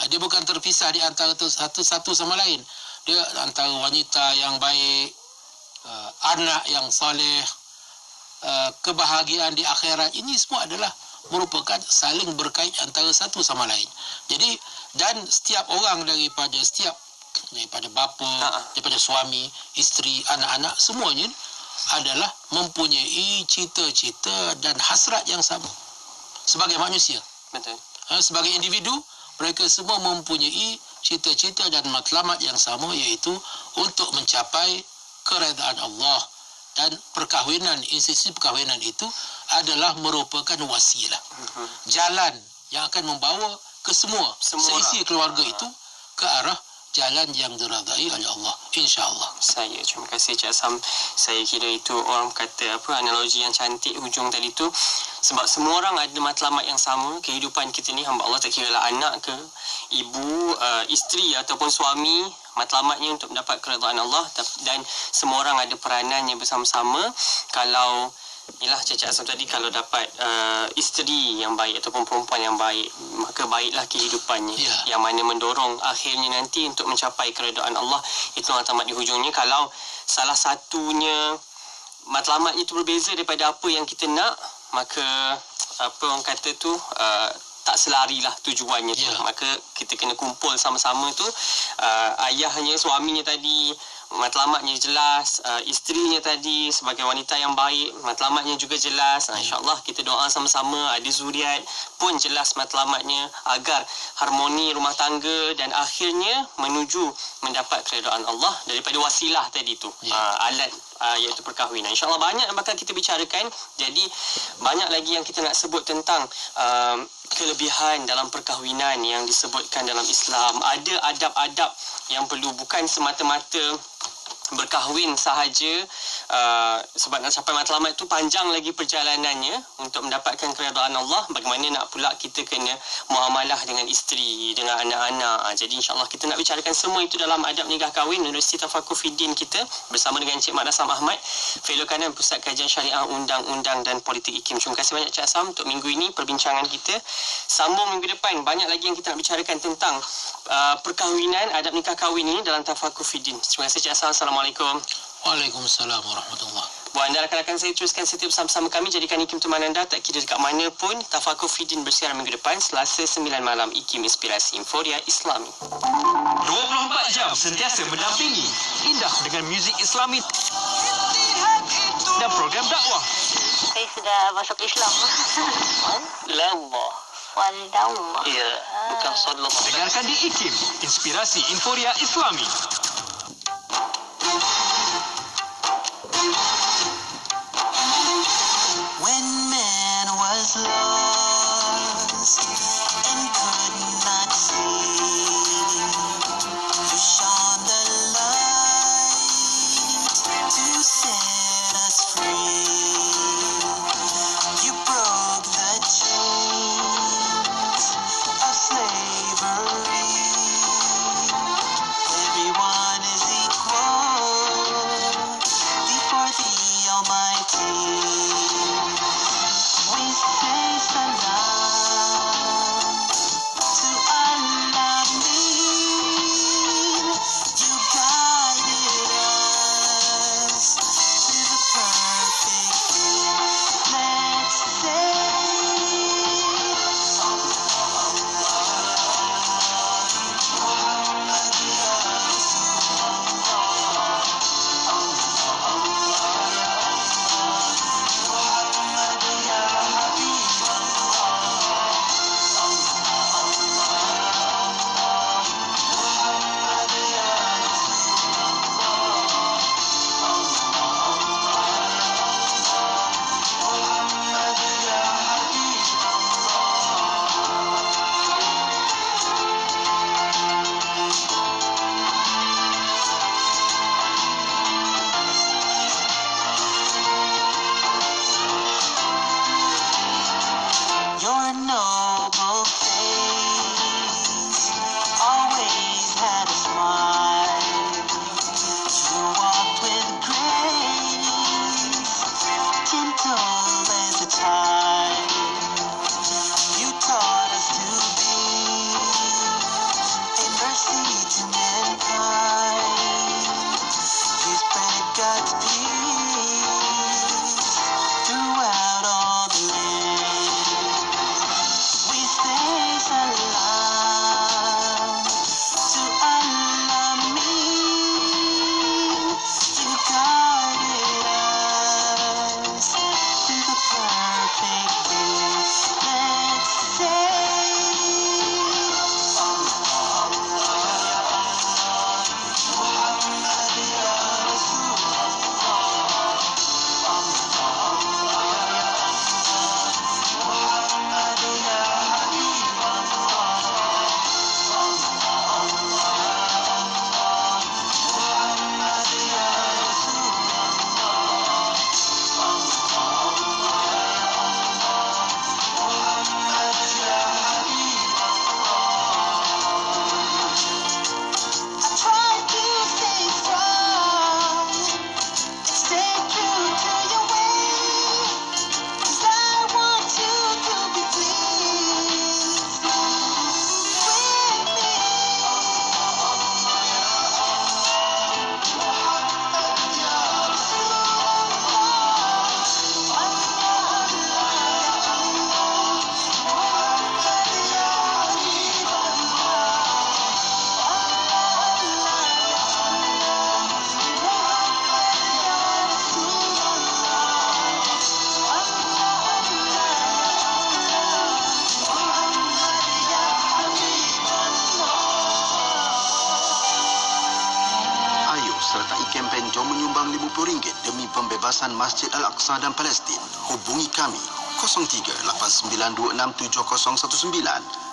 Dia bukan terpisah di antara satu sama lain. Dia antara wanita yang baik, anak yang soleh, kebahagiaan di akhirat, ini semua adalah merupakan saling berkait antara satu sama lain. Jadi, dan setiap orang daripada bapa, daripada suami, isteri, anak-anak, semuanya adalah mempunyai cita-cita dan hasrat yang sama sebagai manusia. Betul. Sebagai individu, mereka semua mempunyai cita-cita dan matlamat yang sama, iaitu untuk mencapai keredaan Allah. Dan perkahwinan, institusi perkahwinan itu adalah merupakan wasilah, jalan yang akan membawa ke semua seisi keluarga itu ke arah jalan yang diradai oleh Allah, insya-Allah. Terima kasih Cik Sam. Saya kira itu orang kata analogi yang cantik hujung tadi tu, sebab semua orang ada matlamat yang sama. Kehidupan kita ni, hamba Allah, tak kira lah anak ke, ibu, isteri ataupun suami, matlamatnya untuk mendapat keredaan Allah, dan semua orang ada peranannya bersama-sama. Kalau Cik Asam tadi, kalau dapat isteri yang baik ataupun perempuan yang baik, maka baiklah kehidupannya, yang mana mendorong akhirnya nanti untuk mencapai keredaan Allah. Itu matlamat di hujungnya. Kalau salah satunya matlamatnya itu berbeza daripada apa yang kita nak, maka orang kata tu tak selarilah tujuannya tu. Maka kita kena kumpul sama-sama tu. Ayahnya, suaminya tadi matlamatnya jelas, isterinya tadi sebagai wanita yang baik, matlamatnya juga jelas. InsyaAllah kita doa sama-sama, ada zuriat pun jelas matlamatnya, agar harmoni rumah tangga dan akhirnya menuju mendapat keredaan Allah daripada wasilah tadi tu, alat iaitu perkahwinan. InsyaAllah banyak yang bakal kita bicarakan. Jadi banyak lagi yang kita nak sebut tentang kelebihan dalam perkahwinan yang disebutkan dalam Islam. Ada adab-adab yang perlu, bukan semata-mata berkahwin sahaja, sebab nak capai matlamat itu panjang lagi perjalanannya untuk mendapatkan keredaan Allah. Bagaimana nak pula kita kena muamalah dengan isteri, dengan anak-anak. Jadi insyaAllah kita nak bicarakan semua itu dalam adab nikah kahwin Universiti Tafakuh Fiddin kita bersama dengan Cik Mak Nasam Ahmad, Fellow Kanan Pusat Kajian Syariah Undang-Undang dan Politik IKIM. Terima kasih banyak Cik Asam untuk minggu ini perbincangan kita. Sambung minggu depan, banyak lagi yang kita nak bicarakan tentang perkahwinan, adab nikah kahwin ini dalam Tafakuh Fiddin. Terima kasih Cik Asam. Assalamualaikum. Waalaikumsalam warahmatullahi. Buat anda rakan-rakan saya, teruskan setia bersama-sama kami. Jadikan IKIM teman anda, tak kira dekat mana pun. Tafakuh Fiddin bersiaran minggu depan Selasa 9 malam. IKIM Inspirasi Inforia Islami. 24 jam sentiasa mendampingi. Indah dengan muzik Islami dan program dakwah. Saya sudah masuk Islam. Lama. Wallahu. Ya, bukan sallallahu. Dengarkan di IKIM Inspirasi Inforia Islami. When man was lost and could not see, you shone the light to set us free. You broke the chains of slavery. kempen jom menyumbang RM50 demi pembebasan Masjid Al-Aqsa dan Palestin. Hubungi kami 0389267019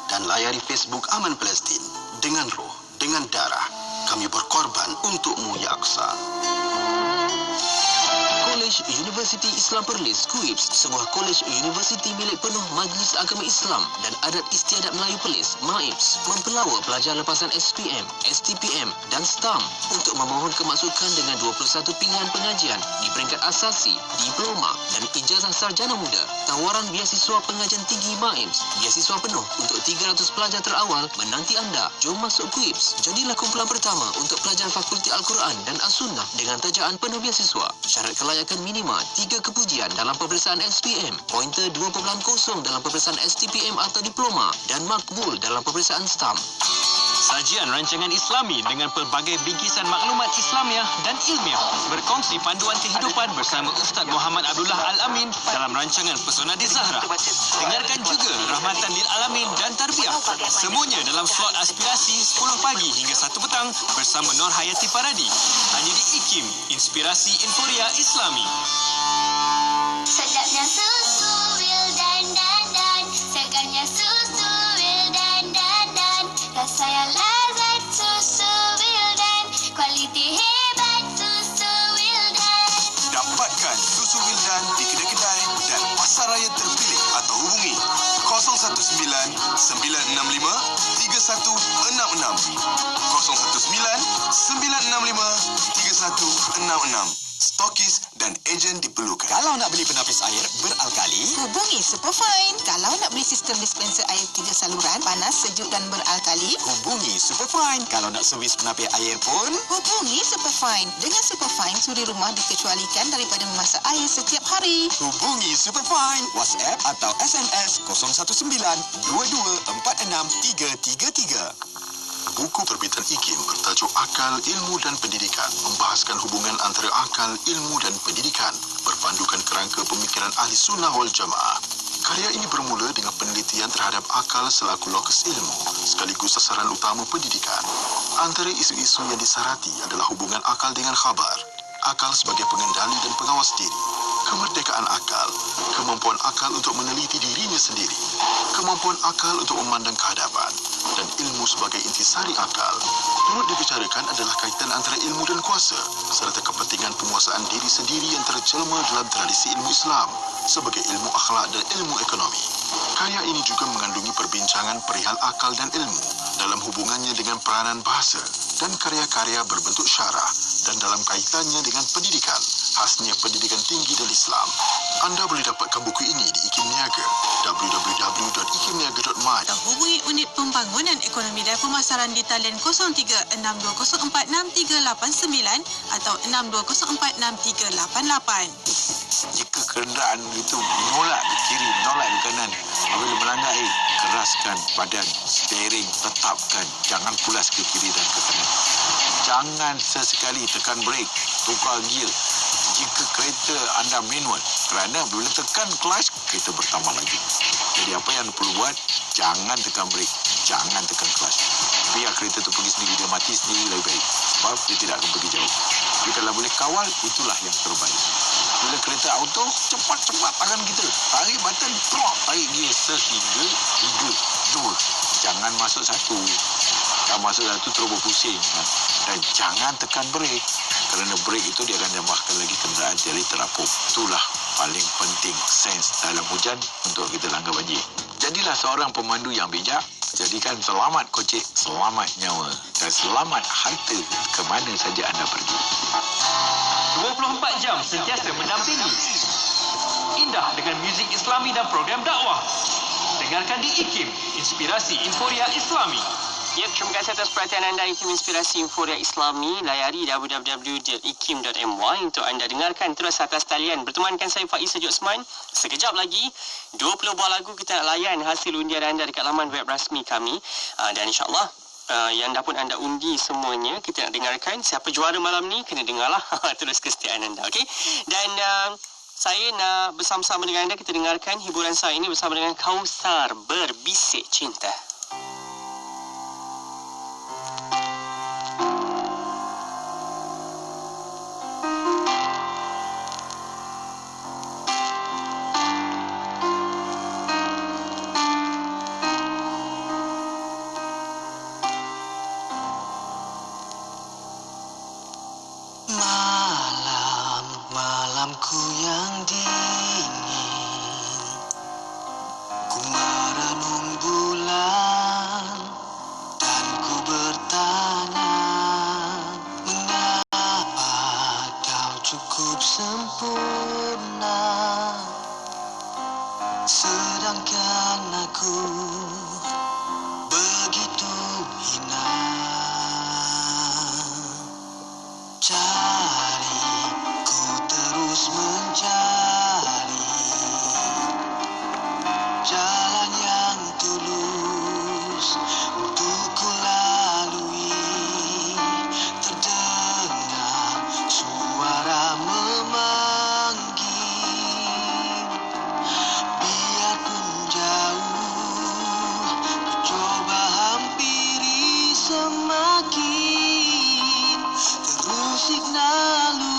dan layari Facebook Aman Palestin. Dengan roh, dengan darah, kami berkorban untukmu ya Aqsa. Kolej Universiti Islam Perlis KUIPS, sebuah kolej universiti milik penuh Majlis Agama Islam dan Adat Istiadat Melayu Perlis MAIPS, mempelawa pelajar lepasan SPM, STPM dan STAM untuk memohon kemasukan dengan 21 pilihan pengajian di peringkat asasi, diploma dan ijazah sarjana muda. Tawaran beasiswa pengajian tinggi MAIPS, beasiswa penuh untuk 300 pelajar terawal menanti anda. Jom masuk KUIPS. Jadilah kumpulan pertama untuk pelajar Fakulti Al-Quran dan As-Sunnah dengan tajaan penuh beasiswa. Syarat kelayakan minima 3 kepujian dalam peperiksaan SPM, pointer 2.0 dalam peperiksaan STPM atau diploma dan makbul dalam peperiksaan STAM. Sajian rancangan Islami dengan pelbagai bingkisan maklumat Islamiah dan ilmiah, berkongsi panduan kehidupan bersama Ustaz Muhammad Abdullah Al-Amin dalam rancangan Pesona di Zahra. Dengarkan juga Rahmatan lil Alamin dan Tarbiyah. Semuanya dalam slot aspirasi 10 pagi hingga 1 petang bersama Nur Hayati Faradi. Hanya di IKIM, Inspirasi Inforia Islami. Sedapnya susu Wildan dan dan, segarnya susu Wildan dan dan, rasa yang lazat susu Wildan, kualiti hebat susu Wildan. Dapatkan susu Wildan di kedai-kedai dan pasar raya terpilih atau hubungi 019-965-3166 019-965-3166. Stokis dan ejen diperlukan. Kalau nak beli penapis air beralkali, hubungi Superfine. Kalau nak beli sistem dispenser air 3 saluran, panas, sejuk dan beralkali, hubungi Superfine. Kalau nak servis penapis air pun, hubungi Superfine. Dengan Superfine, suri rumah dikecualikan daripada memasak air setiap hari. Hubungi Superfine. WhatsApp atau SMS 019-2246-333. Buku terbitan IKIM bertajuk Akal, Ilmu dan Pendidikan membahaskan hubungan antara akal, ilmu dan pendidikan berpandukan kerangka pemikiran Ahli Sunnah wal Jamaah. Karya ini bermula dengan penelitian terhadap akal selaku lokus ilmu sekaligus sasaran utama pendidikan. Antara isu-isu yang disarati adalah hubungan akal dengan khabar, akal sebagai pengendali dan pengawas diri, kemerdekaan akal, kemampuan akal untuk meneliti dirinya sendiri, kemampuan akal untuk memandang kehadapan, dan ilmu sebagai intisari akal. Turut dibicarakan adalah kaitan antara ilmu dan kuasa serta kepentingan penguasaan diri sendiri yang terjelma dalam tradisi ilmu Islam sebagai ilmu akhlak dan ilmu ekonomi. Karya ini juga mengandungi perbincangan perihal akal dan ilmu dalam hubungannya dengan peranan bahasa dan karya-karya berbentuk syarah dan dalam kaitannya dengan pendidikan, khasnya pendidikan tinggi dan Islam. Anda boleh dapatkan buku ini di IKIM Niaga, www.ikimniaga.my. Hubungi unit pembangunan ekonomi dan pemasaran di talian 0362046389 atau 62046388. Jika kenderaan itu menolak di kiri, menolak di kanan, apabila melanggar keraskan badan, steering tetapkan, jangan pulas ke kiri dan ke kanan. Jangan sesekali tekan brek, tukar gear jika kereta anda manual, kerana bila tekan clutch, kereta bertambah lagi. Jadi apa yang perlu buat, jangan tekan brek, jangan tekan clutch. Biar kereta itu pergi sendiri, dia mati sendiri lebih baik, sebab dia tidak akan pergi jauh. Jadi kalau boleh kawal, itulah yang terbaik. Bila kereta auto, cepat-cepat tangan kita tarik button, tarik gear sehingga 3, 2. Jangan masuk satu. Kalau masuk satu terus berpusing. Dan jangan tekan brek, kerana brek itu dia akan tambahkan lagi kenderaan jadi terapung. Itulah paling penting sense dalam hujan untuk kita langgar banjir. Jadilah seorang pemandu yang bijak. Jadikan selamat kocek, selamat nyawa dan selamat harta ke mana saja anda pergi. 24 jam sentiasa mendampingi. Indah dengan muzik Islami dan program dakwah. Dengarkan di IKIM, Inspirasi Inforia Islami. Ya, terima kasih atas perhatian anda. IKIM Inspirasi Inforia Islami. Layari www.ikim.my untuk anda dengarkan terus atas talian. Bertemankan saya Faiz Sejuk Osman. Sekejap lagi 20 buah lagu kita nak layan hasil undian anda dekat laman web rasmi kami. Dan insyaAllah yang dah pun anda undi semuanya kita nak dengarkan. Siapa juara malam ni kena dengarlah. Terus kesetiaan anda, okey? Dan saya nak bersama-sama dengan anda kita dengarkan hiburan saya ini bersama dengan Kausar Berbisik Cinta. Malam, malamku yang dingin, ku merenung bulan dan ku bertanya, mengapa kau cukup sempurna, sedangkan aku begitu hina. Cari, ku terus mencari jalan yang tulus untuk ku lalui. Terdengar suara memanggil, biarpun jauh, ku coba hampiri semakin terusik naluri.